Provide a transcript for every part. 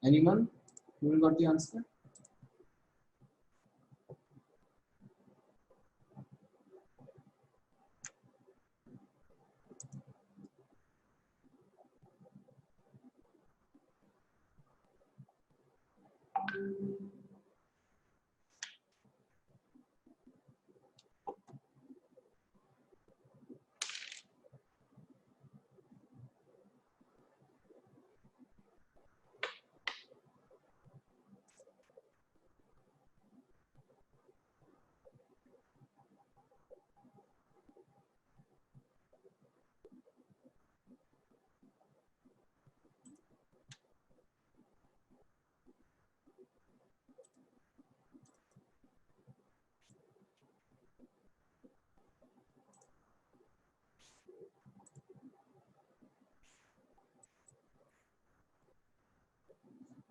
Anyone who got the answer?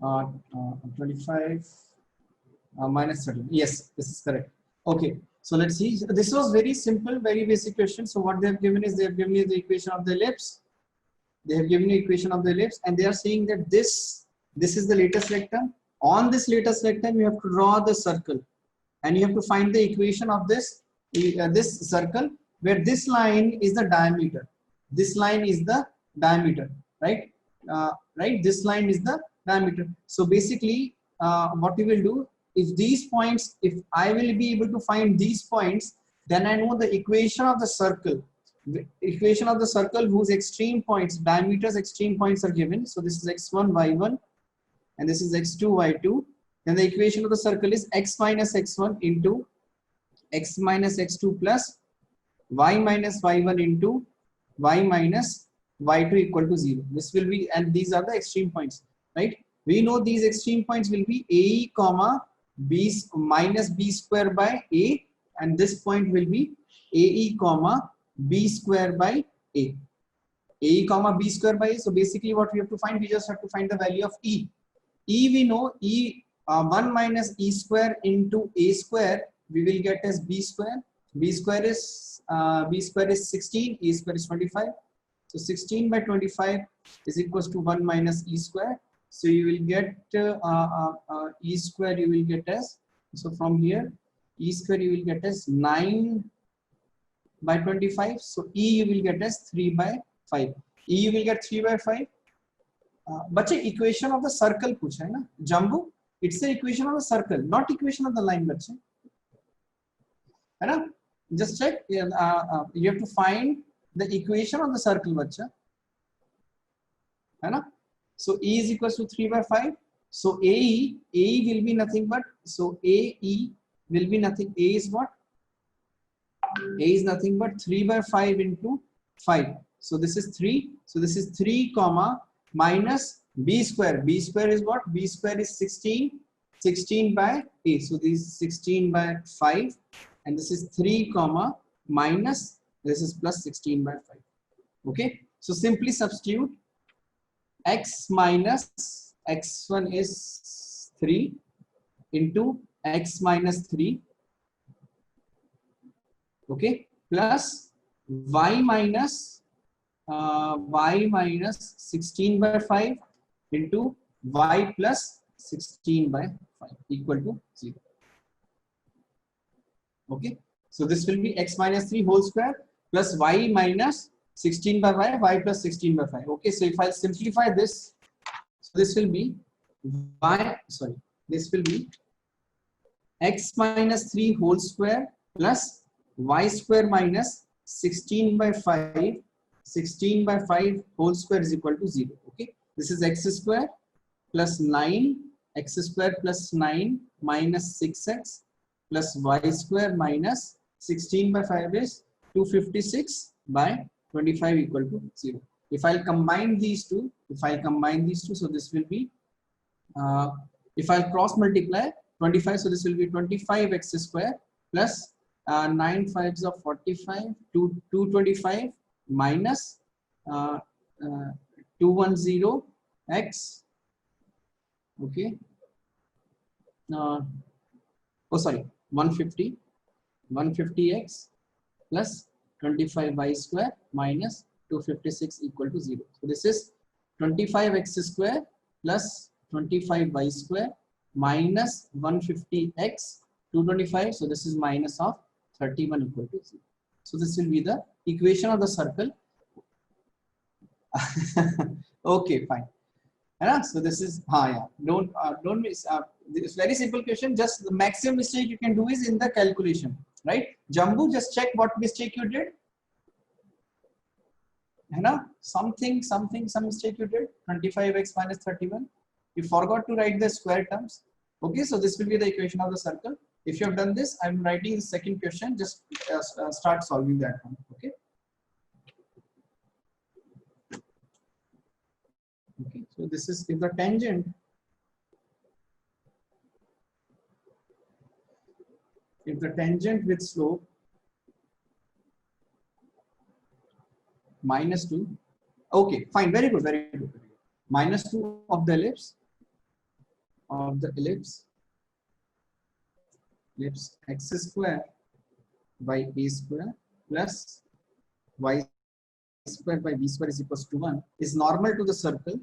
Uh, 25 minus 13. Yes, this is correct. Okay, so let's see. This was very simple, very basic question. So what they have given is they have given you the equation of the ellipse. They have given you equation of the ellipse, and they are saying that this is the latest rectum. On this latest rectum, you have to draw the circle, and you have to find the equation of this circle, where this line is the diameter. This line is the diameter, right? Right. This line is the diameter. So basically, what we will do, if these points, if I will be able to find these points, then I know the equation of the circle. The equation of the circle whose extreme points, diameters, extreme points are given. So this is x1, y1, and this is x2, y2. Then the equation of the circle is x minus x1 into x minus x2 plus y minus y1 into y minus y2 equal to 0. This will be, and these are the extreme points, right? We know these extreme points will be a comma b minus b square by a, and this point will be ae comma b square by a. A comma b square by a. So basically what we have to find, we just have to find the value of e. E we know, e 1 minus e square into a square we will get as b square. B square is 16, e square is 25. So 16 by 25 is equals to 1 minus e square. So you will get e square you will get as, so from here e square you will get as 9 by 25. So e you will get as 3 by 5. E you will get 3 by 5. बच्चे equation of the circle पूछा है ना Jambu, it's the equation of the circle not equation of the line बच्चे, है ना? Just check, you have to find the equation of the circle बच्चा, है ना? सो e is equals to 3 by 5. So ae will be nothing but, so ae will be nothing, a is what, a is nothing but 3 by 5 into 5. So this is 3. So this is 3 comma minus b square. B square is what? B square is 16. 16 by a. So this is 16 by 5. And this is 3 comma minus, this is plus 16 by 5. Okay. So simply substitute x minus x1 is 3 into x minus 3. Okay. Plus y minus 16 by 5 into y plus 16 by 5 equal to 0. Okay, so this will be x minus 3 whole square plus y minus 16 by 5, y plus 16 by 5. Okay, so if I simplify this, so this will be this will be x minus 3 whole square plus y square minus 16 by 5. 16 by 5 whole square is equal to 0. Okay, this is x square plus 9, x square plus 9 minus 6x plus y square minus 16 by 5 is 256 by 25 equal to 0. If I'll combine these two, so this will be, if I'll cross multiply 25, so this will be 25x square plus 9 5s of 45, 225 minus 210 x. Okay, oh sorry, 150 x plus 25 y square minus 256 equal to 0. So this is 25 x square plus 25y square minus 150x 225. So this is minus of 31 equal to 0. So this will be the equation of the circle. Okay, fine. Yeah, so this is yeah. Don't miss. It's very simple question. Just the maximum mistake you can do is in the calculation, right? Jambu, just check what mistake you did. Some mistake you did. 25x minus 31. You forgot to write the square terms. Okay, so this will be the equation of the circle. If you have done this, I'm writing the second question. Just start solving that one. Okay. Okay, so this is if the tangent with slope -2. Okay, fine, very good, very good. -2 of the ellipse x square by a square plus y square by b square is equals to 1 is normal to the circle,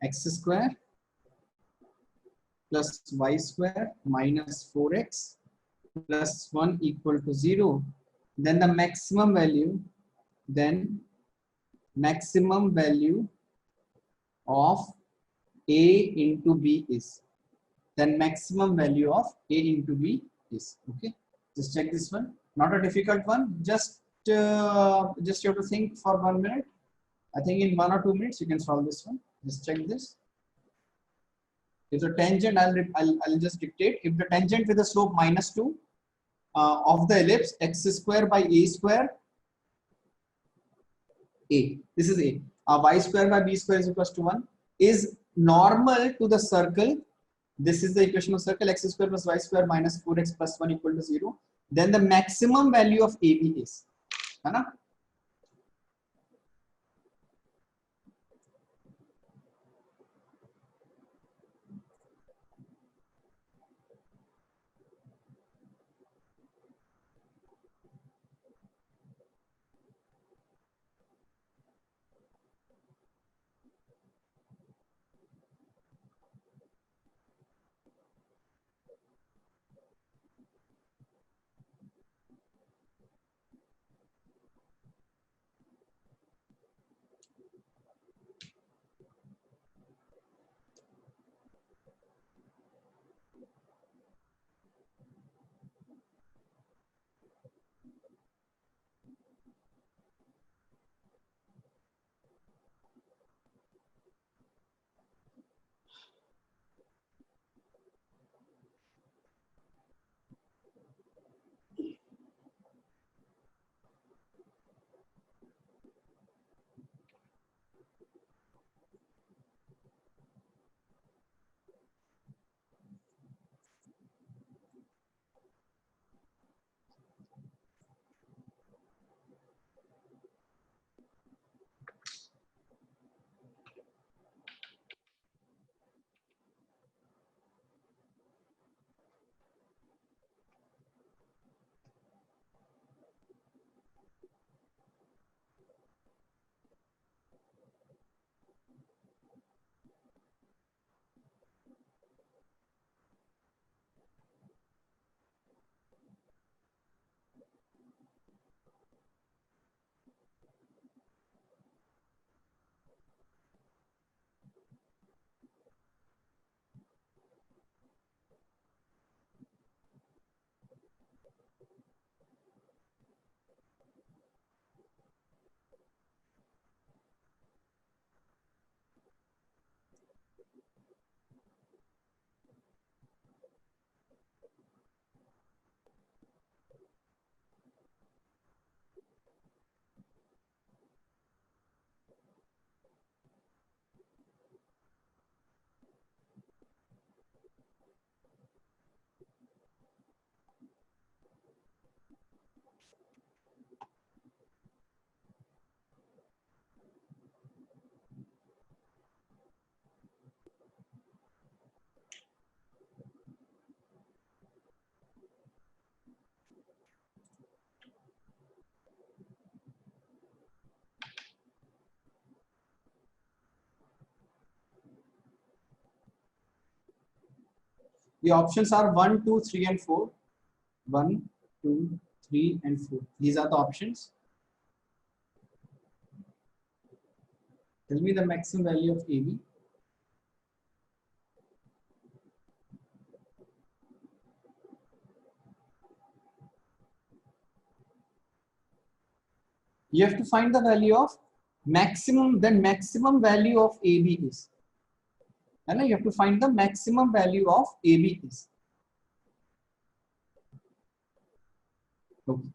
x square plus y square minus 4x plus 1 equal to 0. Then the maximum value of a into b is. Then maximum value of a into b is. Okay, just check this one. Not a difficult one. Just you have to think for 1 minute. I think in 1 or 2 minutes you can solve this one. Just check this. If the tangent, I'll just dictate. If the tangent with the slope -2 of the ellipse x square by a square, this is a, y square by b square is equals to 1 is normal to the circle. This is the equation of circle, x square plus y square minus 4x plus 1 equal to 0. Then the maximum value of AB is. The options are 1, 2, 3, and 4. 1, 2, 3, and 4. These are the options. Tell me the maximum value of AB. You have to find the value of maximum, then maximum value of AB is. And you have to find the maximum value of AB is. Okay.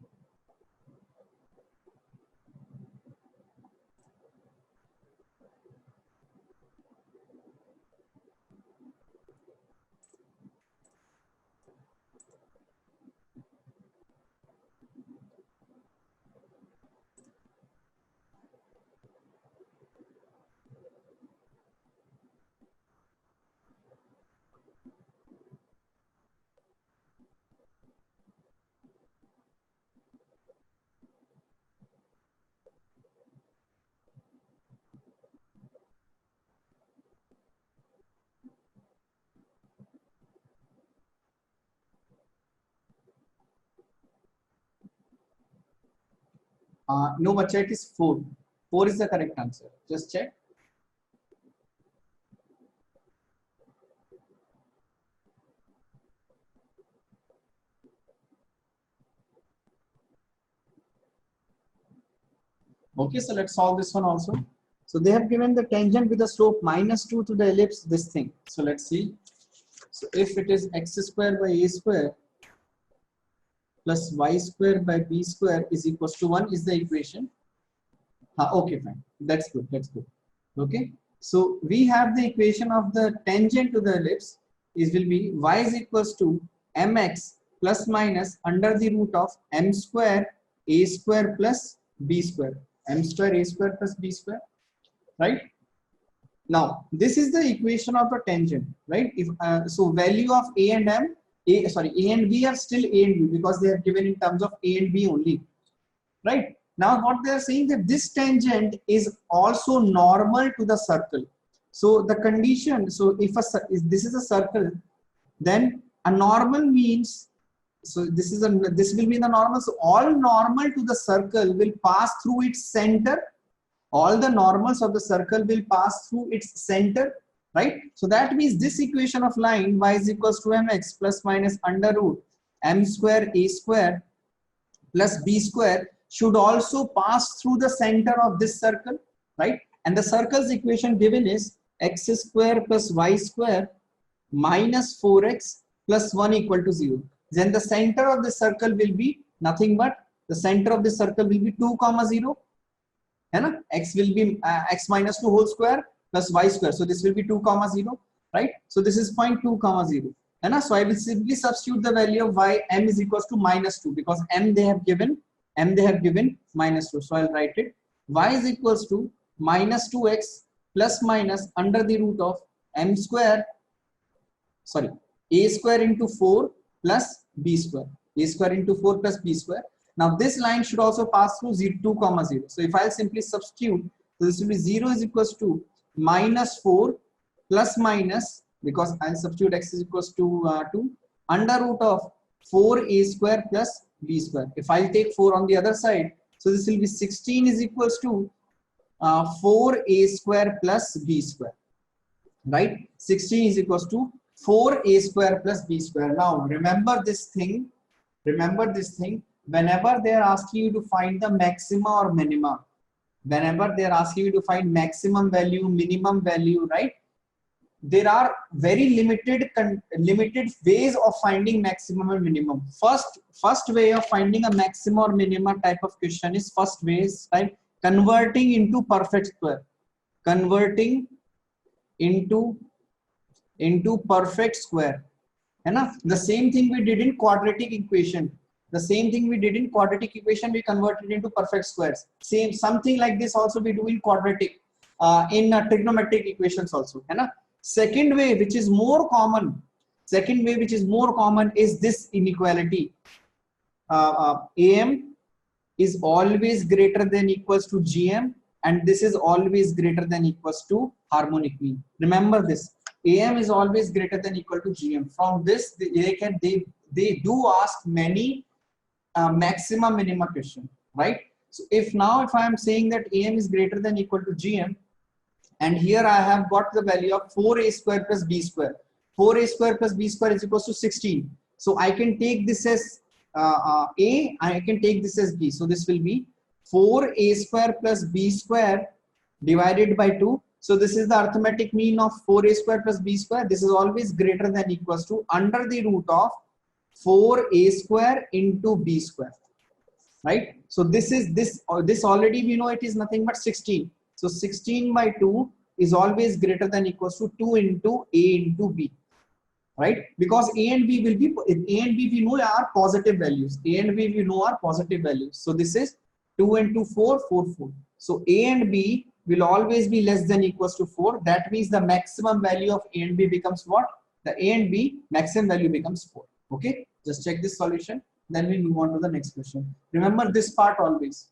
No, but it is 4. 4 is the correct answer. Just check. Okay, so let's solve this one also. So they have given the tangent with a slope -2 to the ellipse, this thing. So let's see. So if it is x square by a square plus y square by b square is equals to 1 is the equation. Okay, fine. That's good. That's good. Okay. So we have the equation of the tangent to the ellipse is will be y is equals to mx plus minus under the root of m square a square plus b square. M square a square plus b square, right? Now this is the equation of the tangent, right? If so value of a and m, a and b are still a and b because they are given in terms of a and b only, right? Now what they are saying that this tangent is also normal to the circle. So the condition, so if this is a circle, then a normal means, so this will be the normal. So all normal to the circle will pass through its center. All the normals of the circle will pass through its center, right? So that means this equation of line y is equals to mx plus minus under root m square a square plus b square should also pass through the center of this circle, right? And the circle's equation given is x square plus y square minus 4x plus 1 equal to 0. Then the center of the circle will be nothing but the center of the circle will be 2, 0. And x will be x minus 2 whole square plus y square. So this will be 2, 0, right? So this is 0.2, 0. And so I will simply substitute the value of y m is equals to -2 because m they have given -2. So I'll write it. Y is equals to minus 2x plus minus under the root of m square, sorry, a square into 4 plus b square. A square into 4 plus b square. Now this line should also pass through 2, 0. So if I'll simply substitute, so this will be 0 is equals to minus 4 plus minus, because I'll substitute x is equals to 2 under root of 4a square plus b square. If I'll take 4 on the other side, so this will be 16 is equals to 4a square plus b square, right? 16 is equals to 4a square plus b square. Now remember this thing, whenever they are asking you to find the maxima or minima, whenever they are asking you to find maximum value, minimum value, right? There are very limited ways of finding maximum and minimum. First way of finding a maximum or minimum type of question is first way is like converting into perfect square. Converting into perfect square. The same thing we did in quadratic equation. We converted into perfect squares. Same something like this also we do in quadratic, in trigonometric equations also. Second way, which is more common, is this inequality. AM is always greater than equals to GM, and this is always greater than equals to harmonic mean. Remember this. AM is always greater than equal to GM. From this, they do ask many maximum minima question, right? So if I am saying that AM is greater than equal to GM, and here I have got the value of 4a square plus b square. 4a square plus b square is equals to 16. So I can take this as a, I can take this as b. So this will be 4a square plus b square divided by 2. So this is the arithmetic mean of 4a square plus b square. This is always greater than equals to under the root of 4a square into b square, right? So this is this already we know it is nothing but 16. So 16 by 2 is always greater than equals to 2 into a into b, right? Because a and b will be, a and b we know are positive values. A and b we know are positive values. So this is 2 into 4, 4, 4. So a and b will always be less than equals to 4. That means the maximum value of a and b becomes what? The a and b maximum value becomes 4. Okay, just check this solution. Then we move on to the next question. Remember this part always.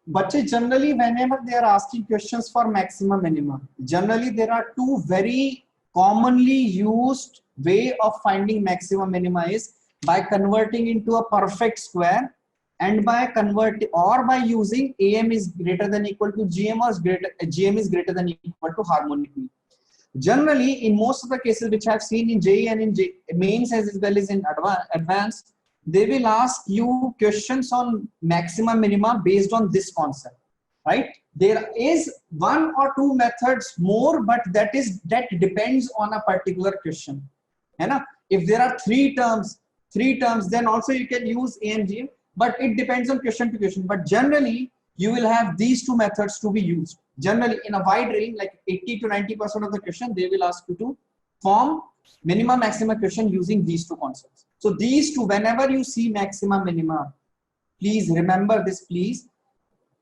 But generally, whenever they are asking questions for maximum minima, generally there are two very commonly used way of finding maximum minima is by converting into a perfect square, and by converting or by using AM is greater than equal to GM, or GM is greater than equal to harmonic mean. Generally, in most of the cases which I have seen in JEE and in mains as well as in advanced, they will ask you questions on maximum minima based on this concept, right? There is one or two methods more, but that depends on a particular question. If there are three terms, then also you can use A and G, but it depends on question to question. But generally, you will have these two methods to be used. Generally, in a wide range, like 80 to 90% of the question, they will ask you to form minimum maximum question using these two concepts. So these two, whenever you see maximum minima, please remember this, please.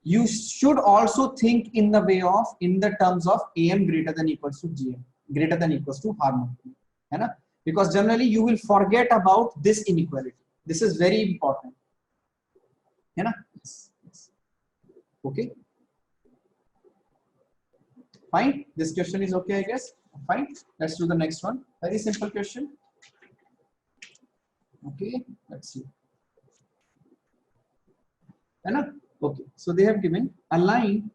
You should also think in the way of, in the terms of AM greater than equals to GM, greater than equals to harmonic. Because generally you will forget about this inequality. This is very important. Okay. Fine. This question is okay, I guess. Fine. Let's do the next one. Very simple question. Okay. Let's see. Okay. So they have given a line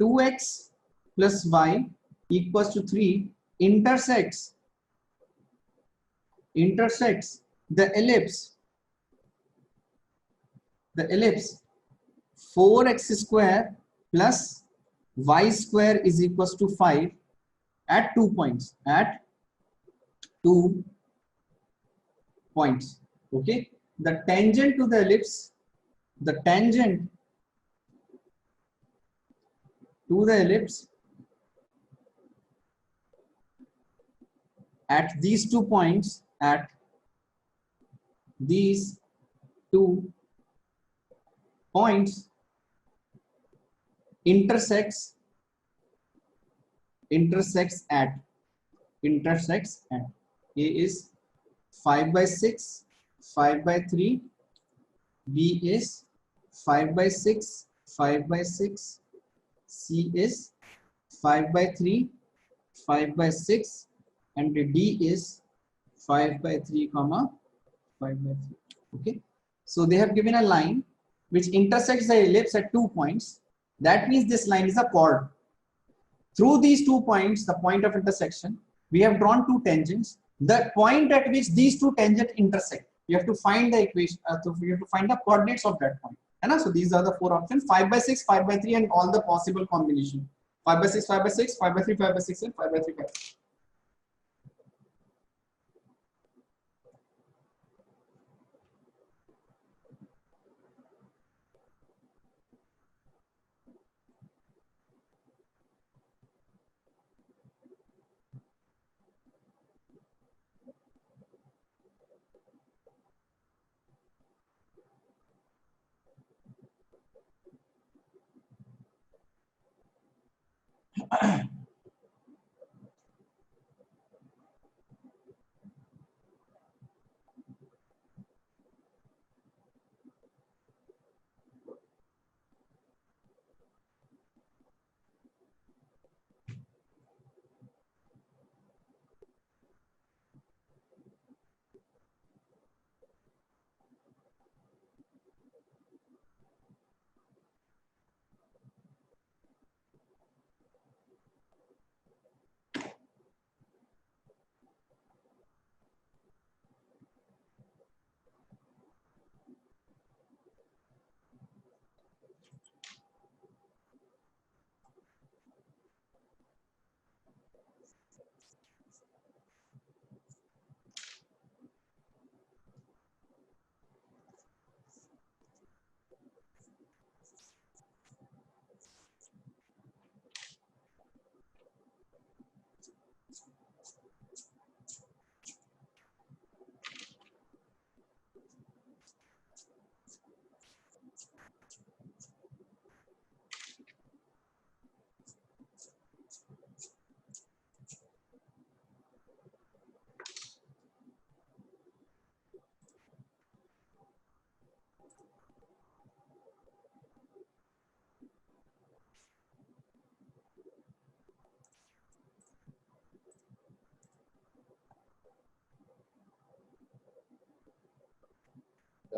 2x plus y equals to 3 intersects the ellipse 4x square plus y square is equals to 5 at 2 points. Okay, the tangent to the ellipse at these 2 points, intersects at A is 5 by 6, 5 by 3, B is 5 by 6, 5 by 6, C is 5 by 3, 5 by 6, and D is 5 by 3, 5 by 3. Okay, so they have given a line which intersects the ellipse at 2 points. That means this line is a chord. Through these 2 points, the point of intersection, we have drawn 2 tangents. The point at which these 2 tangents intersect, you have to find the equation. You have to find the coordinates of that point. So these are the 4 options: 5 by 6, 5 by 3, and all the possible combination. 5 by 6, 5 by 6, 5 by 3, 5 by 6, and 5 by 3, 5 by 6.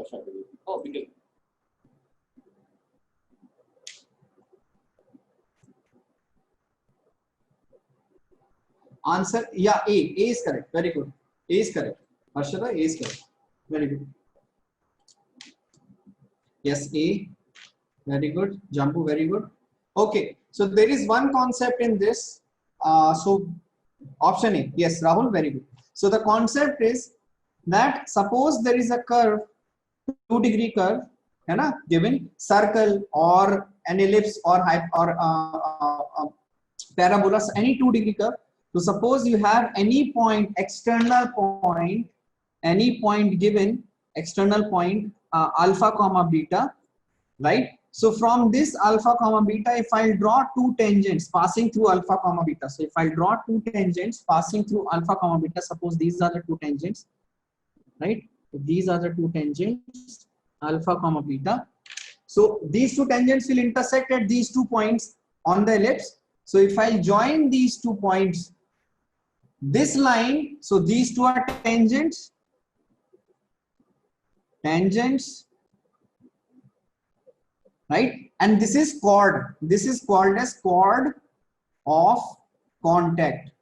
Harsha, I believe. Oh, Bingle. Answer, yeah, A. A is correct. Very good. A is correct. Harshada, A is correct. Very good. Yes, A. Very good. Jambu, very good. Okay. So there is one concept in this. So option A. Yes, Rahul, very good. So the concept is that suppose there is a curve, 2-degree curve, है ना, given circle or an ellipse or parabola, any 2-degree curve. So suppose you have any point, external point, any point given, external point alpha comma beta, right? So from this alpha comma beta, if I draw two tangents passing through alpha comma beta, so if I draw two tangents passing through alpha comma beta, suppose these are the two tangents, right? These are the two tangents, alpha comma beta. So these two tangents will intersect at these 2 points on the ellipse. So if I join these 2 points, this line, so these two are tangents, right? And this is chord. This is called as chord of contact.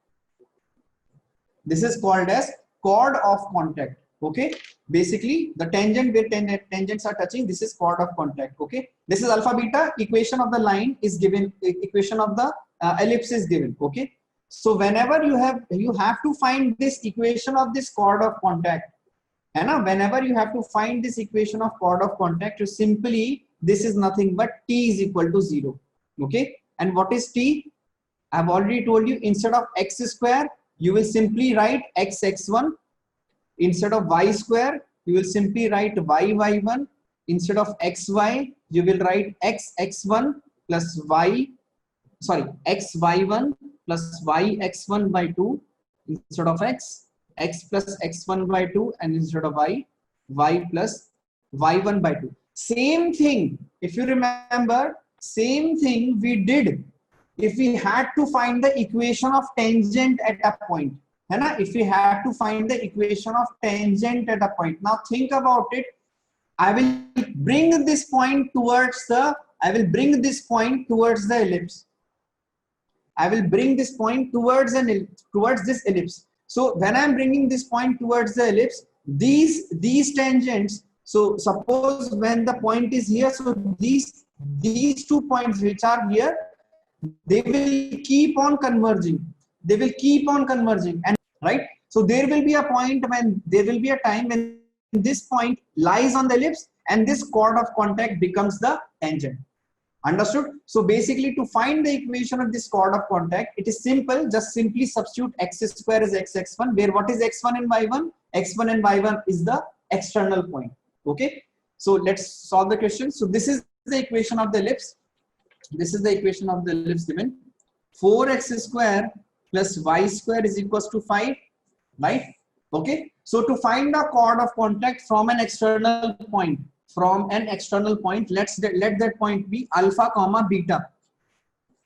This is called as chord of contact. Okay. Basically, the tangent where tangents are touching, this is chord of contact. Okay. This is alpha beta. Equation of the line is given. Equation of the ellipse is given. Okay. So whenever you have to find this equation of this chord of contact. And whenever you have to find this equation of chord of contact, you simply, this is nothing but t is equal to 0. Okay. And what is t? I have already told you, instead of x square, you will simply write x1. Instead of y square, you will simply write y1. Instead of xy, you will write x1 plus y, sorry, xy1 plus yx1 by 2. Instead of x plus x1 by 2, and instead of y plus y1 by 2. Same thing, if you remember, same thing we did if we had to find the equation of tangent at a point. If we had to find the equation of tangent at a point. Now think about it. I will bring this point towards the ellipse. I will bring this point towards this ellipse. So when I am bringing this point towards the ellipse, these tangents. So suppose when the point is here, so these 2 points which are here, they will keep on converging. They will keep on converging, and right. So there will be a point when there will be a time when this point lies on the ellipse, and this chord of contact becomes the tangent. Understood? So basically, to find the equation of this chord of contact, it is simple. Just simply substitute x square as x1, where what is x1 and y1? X1 and y1 is the external point. Okay. So let's solve the question. So this is the equation of the ellipse. This is the equation of the ellipse given. 4x square plus y square is equals to 5, right? Okay. So to find the chord of contact from an external point, let that point be alpha comma beta.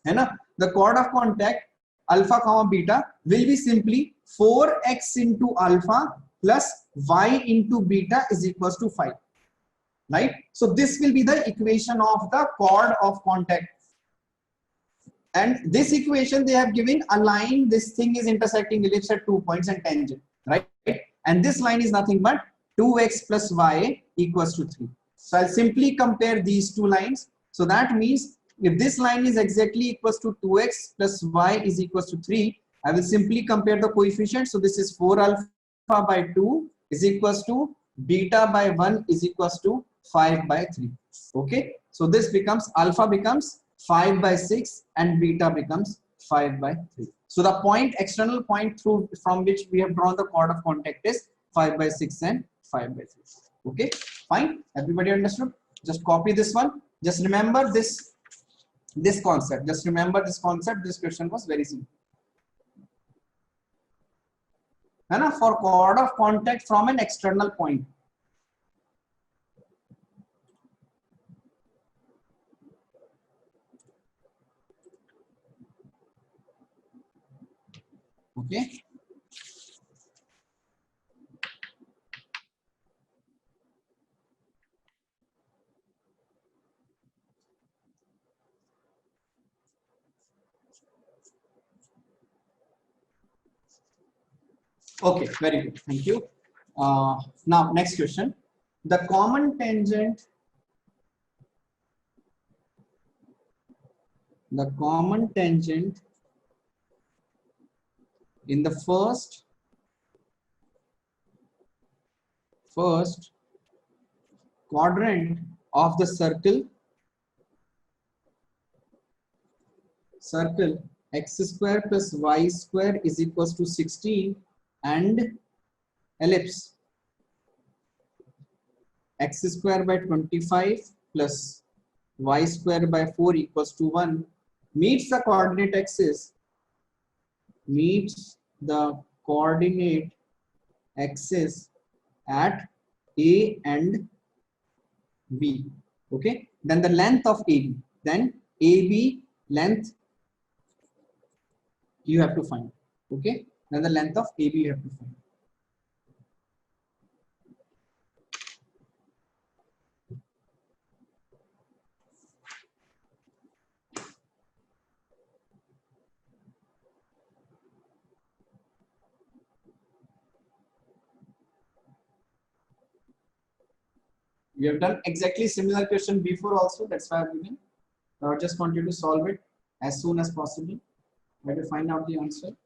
The chord of contact alpha comma beta will be simply 4x into alpha plus y into beta is equals to 5, right? So this will be the equation of the chord of contact. And this equation they have given a line, this thing is intersecting ellipse at 2 points and tangent, right? And this line is nothing but 2x plus y equals to 3. So I'll simply compare these two lines. So that means if this line is exactly equals to 2x plus y is equals to 3, I will simply compare the coefficients. So this is 4 alpha by 2 is equals to beta by 1 is equals to 5 by 3. Okay. So this becomes alpha becomes 5 by 6 and beta becomes 5 by 3. So the point, external point from which we have drawn the chord of contact is 5 by 6 and 5 by 3. Okay, fine. Everybody understood? Just copy this one. Just remember this concept. Just remember this concept. This question was very simple. And for chord of contact from an external point. Okay. Okay, very good. Thank you. Now, next question. The common tangent, in the first quadrant of the circle x square plus y square is equals to 16 and ellipse x square by 25 plus y square by 4 equals to 1 meets the coordinate axis at A and B. Okay, then the length of AB, then AB length you have to find. Okay, then the length of AB you have to find. We have done exactly similar question before also, that's why I'm giving. I just want you to solve it as soon as possible. Try to find out the answer.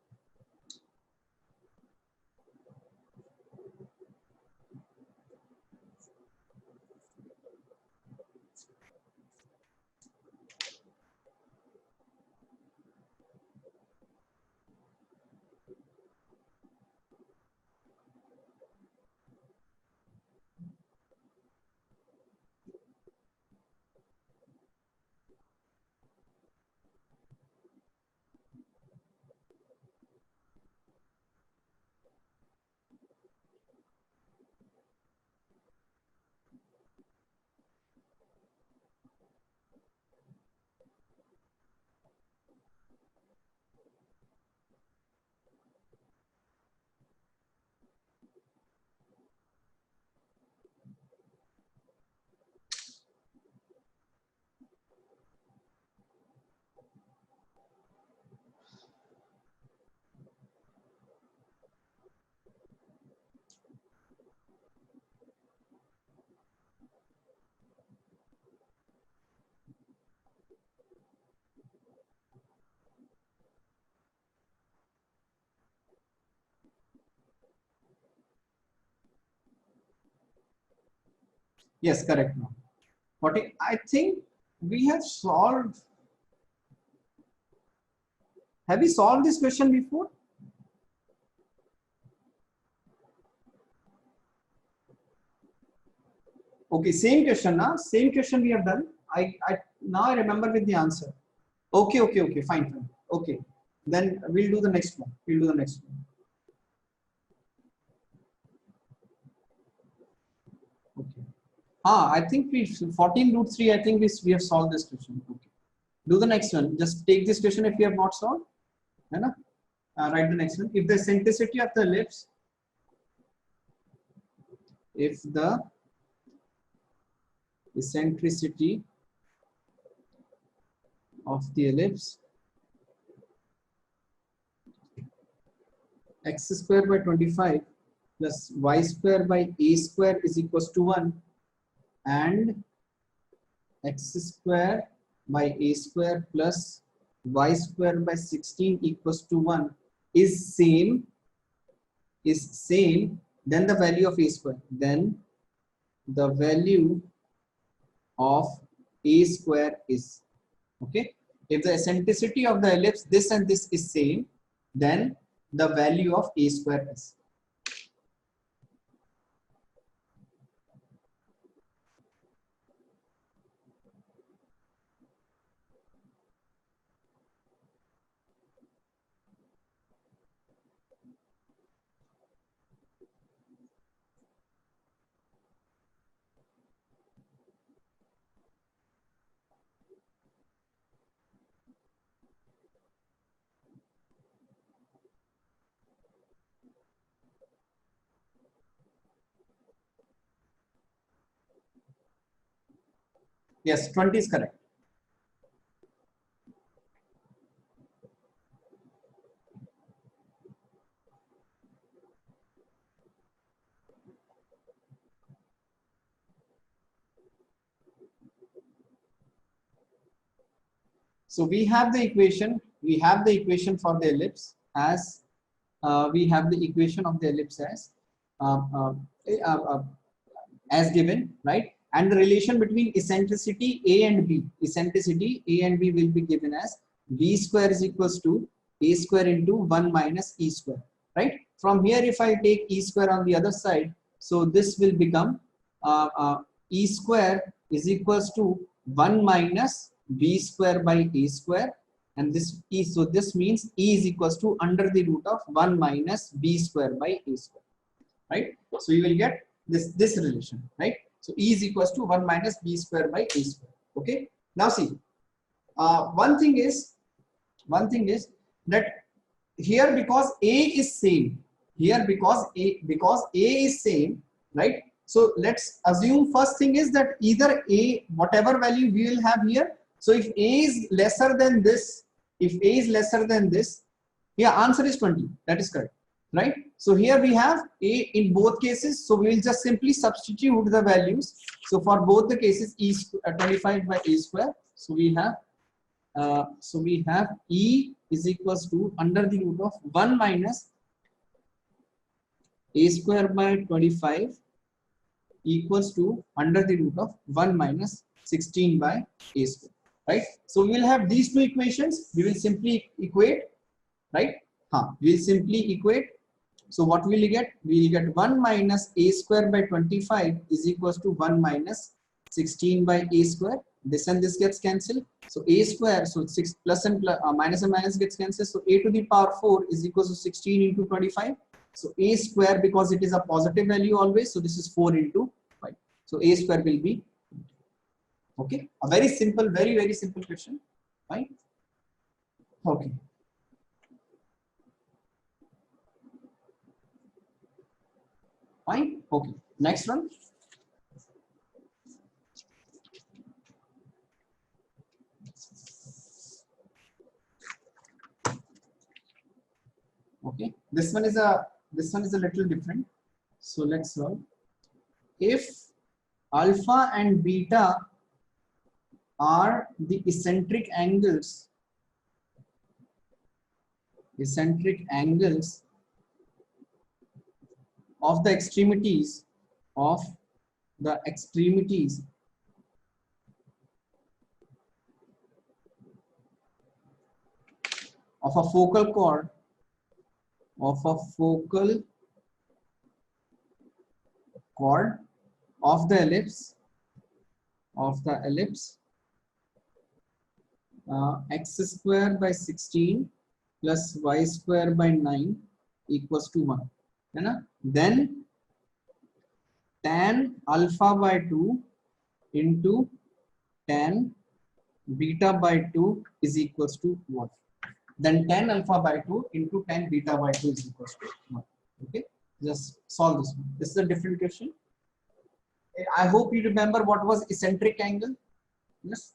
Yes, correct. Now, what I think we have solved. Have we solved this question before? Okay, same question, now. Same question we have done. I now I remember with the answer. Okay, fine. Okay, then we'll do the next one. Okay. I think we 14 root 3. I think we have solved this question. Okay. Do the next one. Just take this question if you have not solved. Write the next one. If the eccentricity of the ellipse, if the eccentricity of the ellipse x square by 25 plus y square by a square is equals to 1 and x square by a square plus y square by 16 equals to 1 is same, then the value of a square, then the value of a square is, okay, if the eccentricity of the ellipse this and this is same, then the value of a square is. Yes, 20 is correct. So we have the equation. We have the equation for the ellipse as we have the equation of the ellipse uh, uh, uh, uh, as given, right? And the relation between eccentricity A and B, eccentricity A and B will be given as B square is equals to A square into 1 minus E square, right? From here, if I take E square on the other side, so this will become E square is equals to 1 minus B square by A square, and this E, so this means E is equals to under the root of 1 minus B square by A square, right? So you will get this relation, right? So E is equals to 1 minus B square by A square. Okay. Now see, one thing is that here, because A is same, here because A is same, right? So let's assume first thing is that either A, whatever value we will have here. So if A is lesser than this, if A is lesser than this, yeah, answer is 20. That is correct, right? So here we have A in both cases. So we will just simply substitute the values. So for both the cases, E 25 by A square. So we have E is equals to under the root of 1 minus A square by 25 equals to under the root of 1 minus 16 by A square, right? So we will have these two equations. We will simply equate, right? We will simply equate. So what will you get? We will get 1 minus A square by 25 is equals to 1 minus 16 by A square. This and this gets cancelled. So A square, so 6 plus and minus gets cancelled. So A to the power 4 is equals to 16 into 25. So A square, because it is a positive value always, so this is 4 into 5. So A square will be, okay, a very simple, very simple question, right? Okay. Fine. Okay. Next one. Okay. This one is a little different. So let's solve. If alpha and beta are the eccentric angles of the extremities of of a focal chord of the ellipse x square by 16 plus y square by 9 equals to 1, है ना? Then tan alpha by 2 into tan beta by 2 is equals to what? Then tan alpha by 2 into tan beta by 2 is equals to 1. Okay, just solve this one. This is a different question. I hope you remember what was eccentric angle. Yes.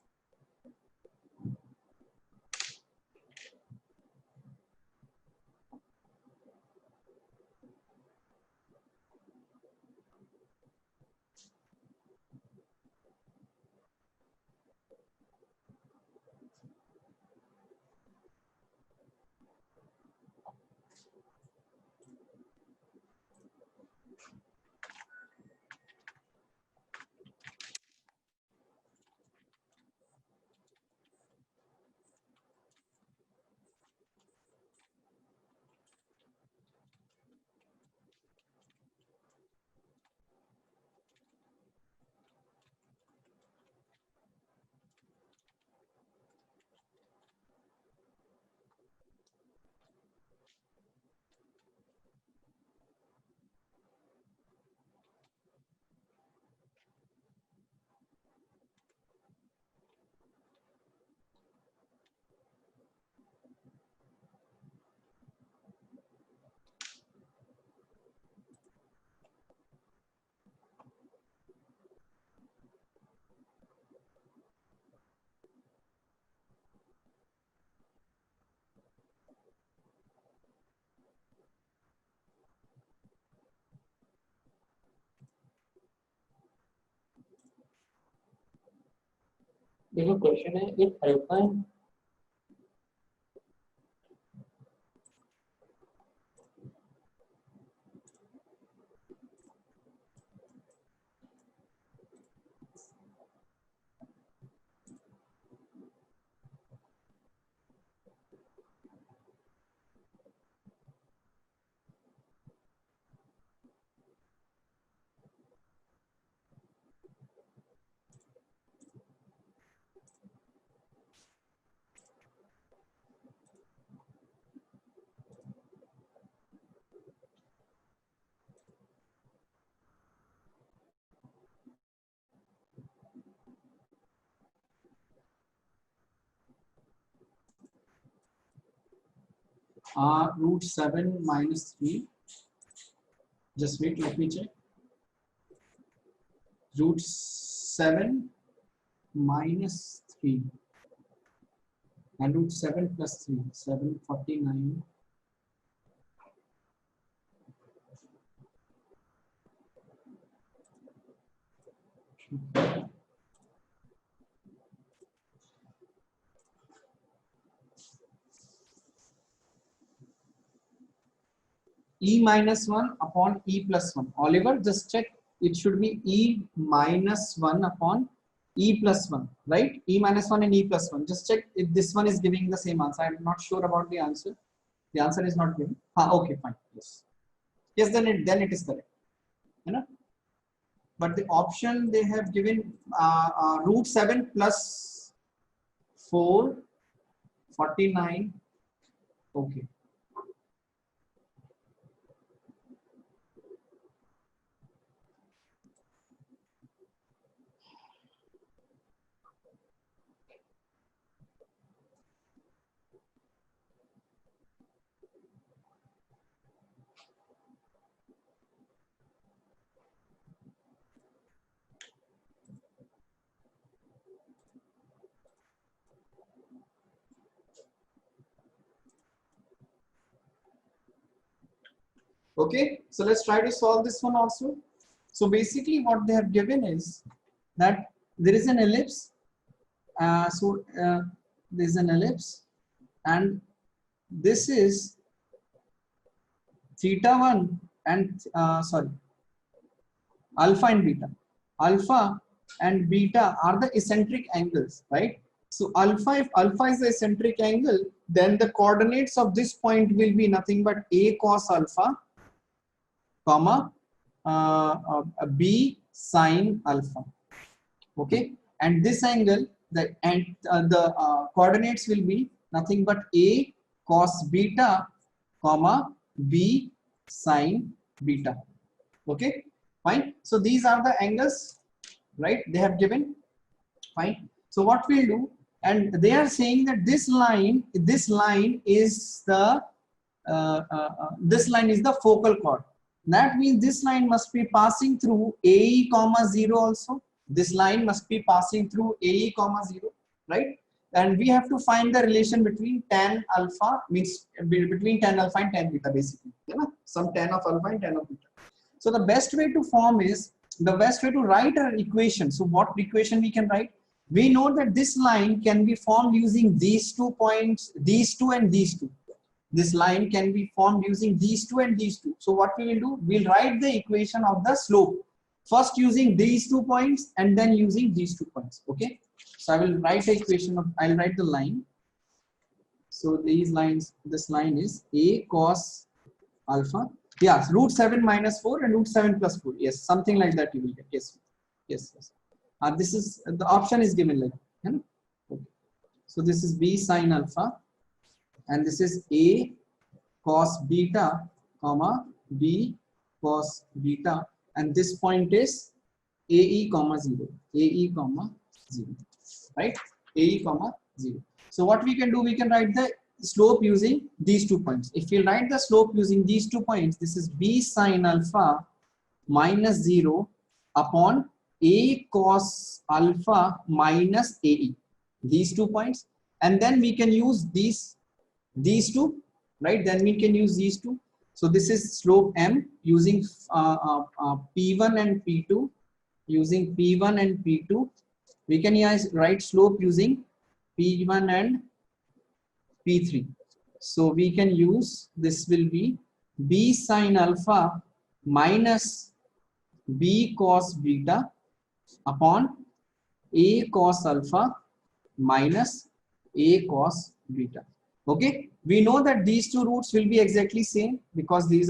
देखो question है if alpha root 7 minus 3. Just wait, let me check. Root 7 minus 3 and root 7 plus 3, 749. E minus 1 upon E plus 1. Oliver, just check. It should be E minus 1 upon E plus 1, right? E minus 1 and E plus 1. Just check if this one is giving the same answer. I'm not sure about the answer. The answer is not given. Okay, fine. Yes. Yes, then it is correct. You know? But the option they have given root 7 plus 4, 49. Okay. Okay, so let's try to solve this one also. So basically what they have given is that there is an ellipse. There is an ellipse and this is theta 1 and alpha and beta. Alpha and beta are the eccentric angles, right? So if alpha is the eccentric angle, then the coordinates of this point will be nothing but a cos alpha, comma b sine alpha. Okay, and this angle, the coordinates will be nothing but a cos beta, comma b sine beta. Okay, fine. So these are the angles, right? They have given. Fine. So what we'll do, and they are saying that this line is the focal chord. That means this line must be passing through AE comma 0 also. This line must be passing through AE comma 0, right? And we have to find the relation between tan alpha, means between tan alpha and tan beta, basically. You know, some tan of alpha and tan of beta. So the best way to write an equation. So what equation we can write? We know that this line can be formed using these 2 points, these two and these two. This line can be formed using these two and these two. So what we will do? We'll write the equation of the slope. First using these 2 points and then using these 2 points. Okay. So I will write the equation of, I'll write the line. So these lines, this line is a cos alpha. Yes, root 7 minus 4 and root 7 plus 4. Yes, something like that you will get. Yes. Yes. Yes. This is the option is given like. Okay. So this is b sine alpha. And this is a cos beta, comma b cos beta, and this point is AE comma 0, AE comma 0, right? AE comma 0. So what we can do, we can write the slope using these 2 points. If we write the slope using these 2 points, this is b sine alpha minus 0 upon a cos alpha minus AE. These 2 points, and then we can use these two, right? Then we can use these two. So this is slope m using P1 and P2. Using P1 and P2, we can write slope using P1 and P3. So we can use, this will be b sine alpha minus b cos beta upon a cos alpha minus a cos beta. Okay, we know that these two roots will be exactly same because this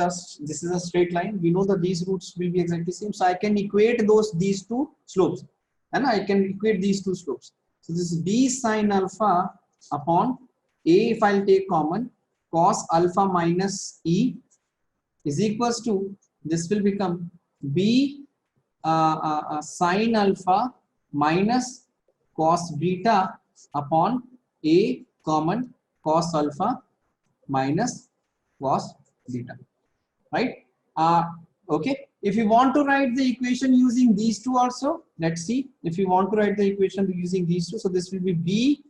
is a straight line. We know that these roots will be exactly same. So I can equate these two slopes, and I can equate these two slopes. So this is b sine alpha upon a, if I'll take common, cos alpha minus e is equals to, this will become b sine alpha minus cos beta upon a common cos alpha minus cos beta, right? Okay. If you want to write the equation using these two also, let's see. If you want to write the equation using these two, so this will be b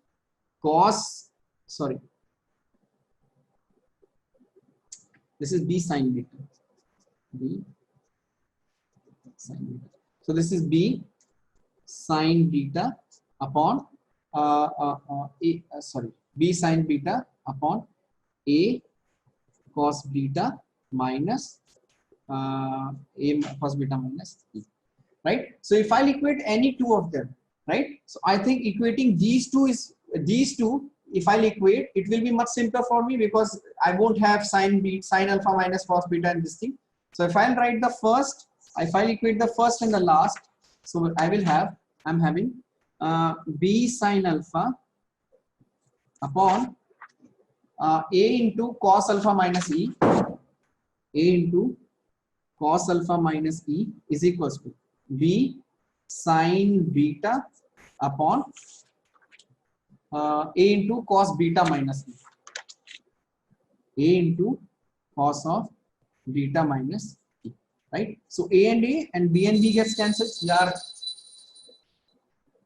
cos, sorry, this is b sin beta, b sin beta. So this is b sin beta upon b sin beta upon a cos beta minus a cos beta minus e, right? So if I'll equate any two of them, right? So I think equating these two, if I'll equate, it will be much simpler for me because I won't have sin alpha minus cos beta in this thing. So if I'll write the first, if I'll equate the first and the last, so I will have, I'm having b sin alpha upon a into cos alpha minus e, a into cos alpha minus e is equals to b sin beta upon a into cos beta minus e, a into cos of beta minus e, right? So a and b gets cancelled.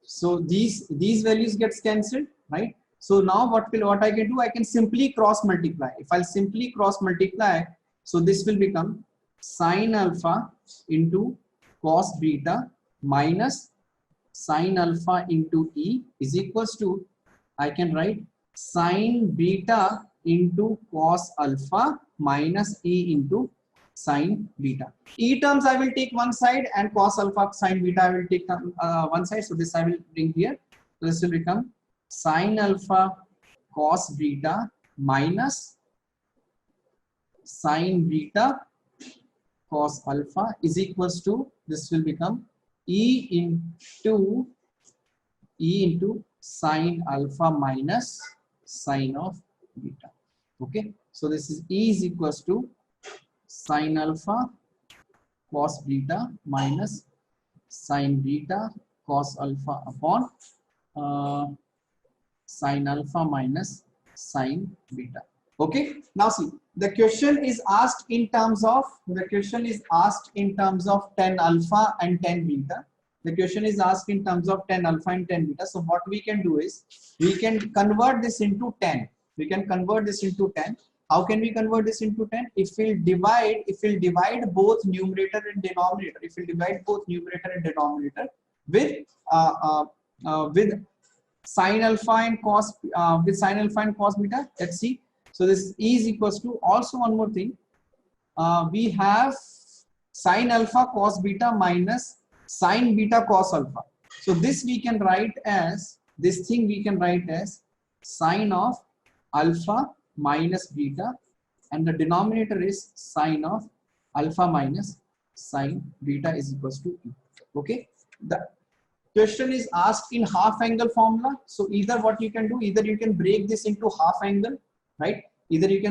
So these values gets cancelled, right? So now what I can do, I can simply cross multiply. If I'll simply cross multiply, so this will become sin alpha into cos beta minus sin alpha into e is equals to, I can write sin beta into cos alpha minus e into sin beta. E terms I will take one side and cos alpha sin beta I will take one side. So this I will bring here. So this will become sin alpha cos beta minus sin beta cos alpha is equals to, this will become e into sin alpha minus sin of beta. Okay, so this is e is equals to sin alpha cos beta minus sin beta cos alpha upon sin alpha minus sin beta. Okay, now see, the question is asked in terms of, tan alpha and tan beta. The question is asked in terms of tan alpha and tan beta. So what we can do is, we can convert this into tan. How can we convert this into tan? If we'll divide both numerator and denominator, with sin alpha and cos beta. Let's see. So this e is equals to, also one more thing, we have sin alpha cos beta minus sin beta cos alpha. So this we can write as, sin of alpha minus beta, and the denominator is sin of alpha minus sin beta is equals to e. Okay, the question is asked in half angle formula. So either what you can do, either you can break this into half angle, right? Or you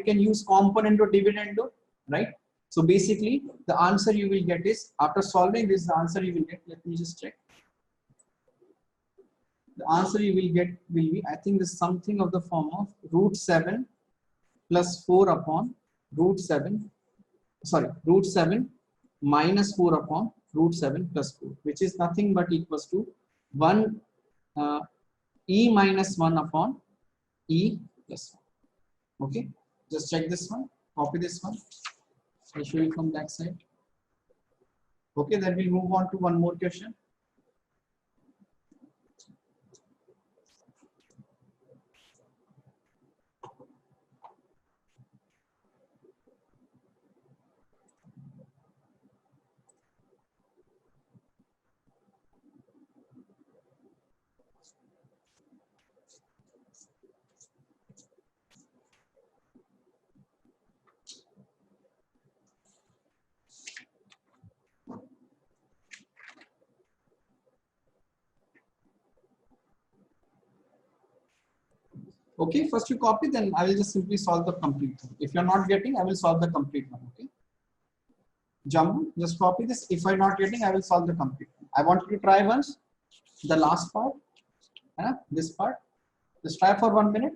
can use component or dividendo, right? So basically the answer you will get is, after solving this, the answer you will get, let me just check. The answer you will get will be, I think this something of the form of root 7 plus 4 upon root 7 minus 4 upon root 7 plus 4, which is nothing but equals to 1 e minus 1 upon e plus 1. Okay, just check this one, copy this one, I'll show you from that side. Okay, then we'll move on to one more question. Okay, first you copy, then I will just simply solve the complete one. If you're not getting, I will solve the complete one. Okay, Jambu, just copy this. If I'm not getting, I will solve the complete one. I want you to try once the last part, this part. Just try for 1 minute.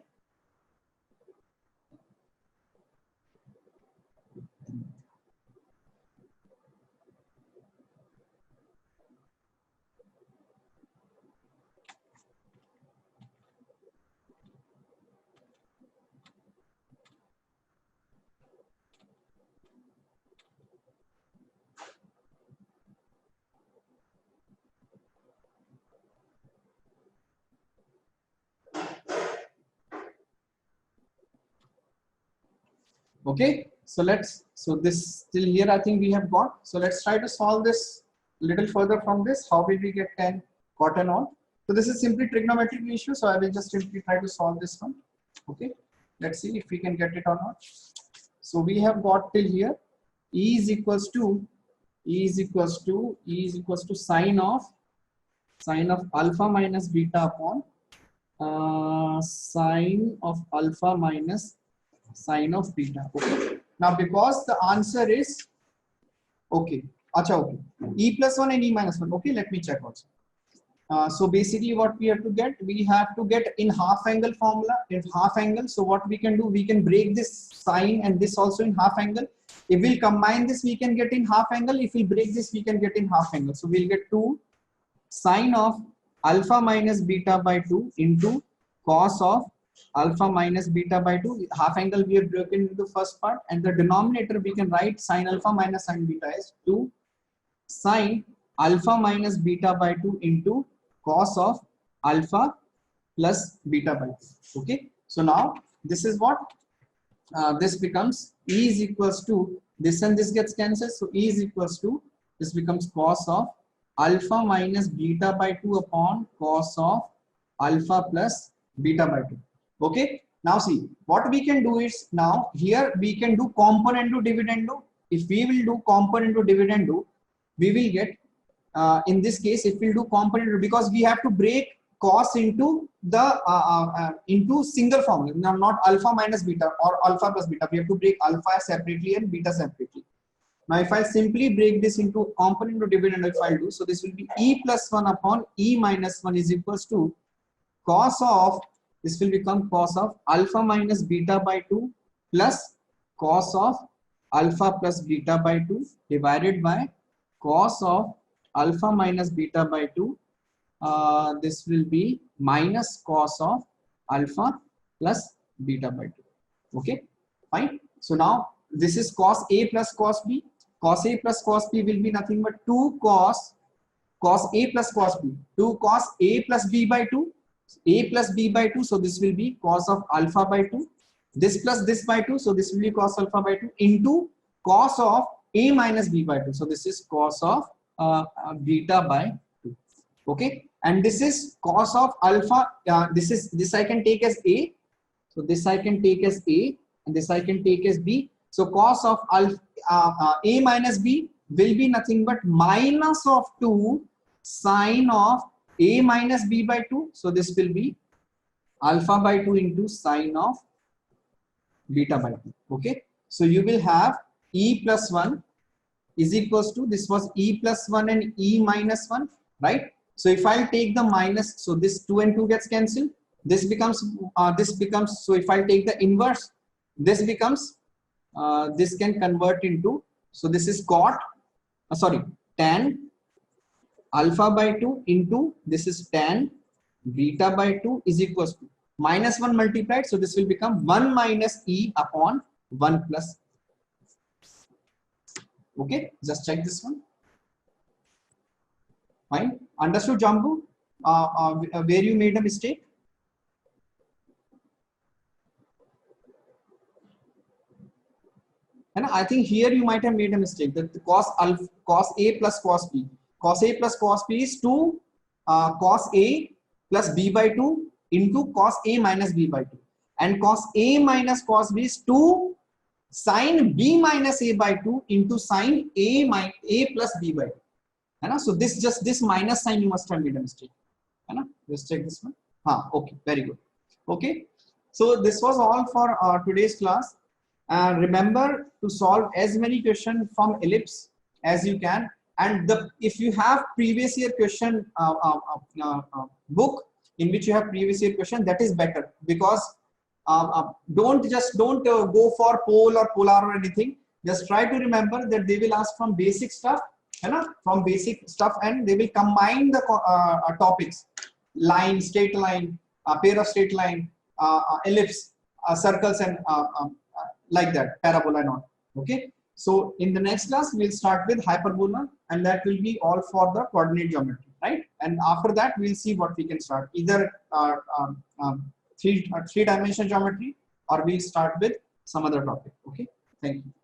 Okay, so this till here I think we have got. So let's try to solve this little further from this. How will we get 10 cotton on? So this is simply trigonometric ratio. So I will just simply try to solve this one. Okay, let's see if we can get it or not. So we have got till here E is equals to sine of alpha minus beta upon sine of alpha minus sine of beta. Okay. Now because the answer is okay. Acha, okay. E plus 1 and E minus 1. Okay, let me check also. So basically what we have to get in half angle formula, in half angle. So what we can do, we can break this sine and this also in half angle. If we'll combine this, we can get in half angle. If we break this, we can get in half angle. So we'll get 2 sine of alpha minus beta by 2 into cos of alpha minus beta by 2. Half angle we have broken into the first part, and the denominator we can write sine alpha minus sine beta is 2 sine alpha minus beta by 2 into cos of alpha plus beta by 2. Okay, so now this is what this becomes. E is equals to this and this gets cancelled, so E is equals to this becomes cos of alpha minus beta by 2 upon cos of alpha plus beta by 2. Okay, now see what we can do is, now here we can do component to dividendo. If we will do component to dividendo, we will get in this case if we'll do component, because we have to break cos into the into single formula. Now not alpha minus beta or alpha plus beta, we have to break alpha separately and beta separately. Now if I simply break this into component to dividend, if I do, so this will be E plus 1 upon E minus 1 is equals to cos of, this will become cos of alpha minus beta by 2 plus cos of alpha plus beta by 2 divided by cos of alpha minus beta by 2. This will be minus cos of alpha plus beta by 2. Okay, fine. So now this is cos A plus cos B. Cos A plus cos B will be nothing but 2 cos A plus cos B, 2 cos A plus B by 2, A plus B by 2. So this will be cos of alpha by 2. This plus this by 2. So this will be cos alpha by 2 into cos of A minus B by 2. So this is cos of beta by 2. Okay, and this is cos of alpha. This I can take as A. So this I can take as A, and this I can take as B. So cos of alpha A minus B will be nothing but minus of 2 sine of A minus B by 2. So this will be alpha by 2 into sine of beta by 2. Okay, so you will have E plus 1 is equals to, this was E plus 1 and E minus 1, right? So if I take the minus, so this 2 and 2 gets cancelled. This becomes so if I take the inverse, this becomes this can convert into, so this is cot tan alpha by 2 into this is tan beta by 2 is equals to minus 1 multiplied. So this will become 1 minus E upon 1 plus. Okay, just check this one. Fine. Understood, Jambu? Where you made a mistake? And I think here you might have made a mistake, that the cos A plus cos B. Cos A plus cos B is 2 cos A plus B by 2 into cos A minus B by 2. And cos A minus cos B is 2 sin B minus A by 2 into sin A plus B by 2. So this minus sign you must have made a mistake. Just check this one. Okay, very good. Okay, so this was all for today's class. Remember to solve as many questions from ellipse as you can, and if you have previous year question book in which you have previous year question, that is better, because don't go for pole or polar or anything. Just try to remember that they will ask from basic stuff, and they will combine the topics: line, straight line, pair of straight line, ellipse, circles, and like that, parabola and all. Okay, so in the next class we'll start with hyperbola, and that will be all for the coordinate geometry, right? And after that we'll see what we can start, either three-dimensional geometry, or we'll start with some other topic. Okay. Thank you.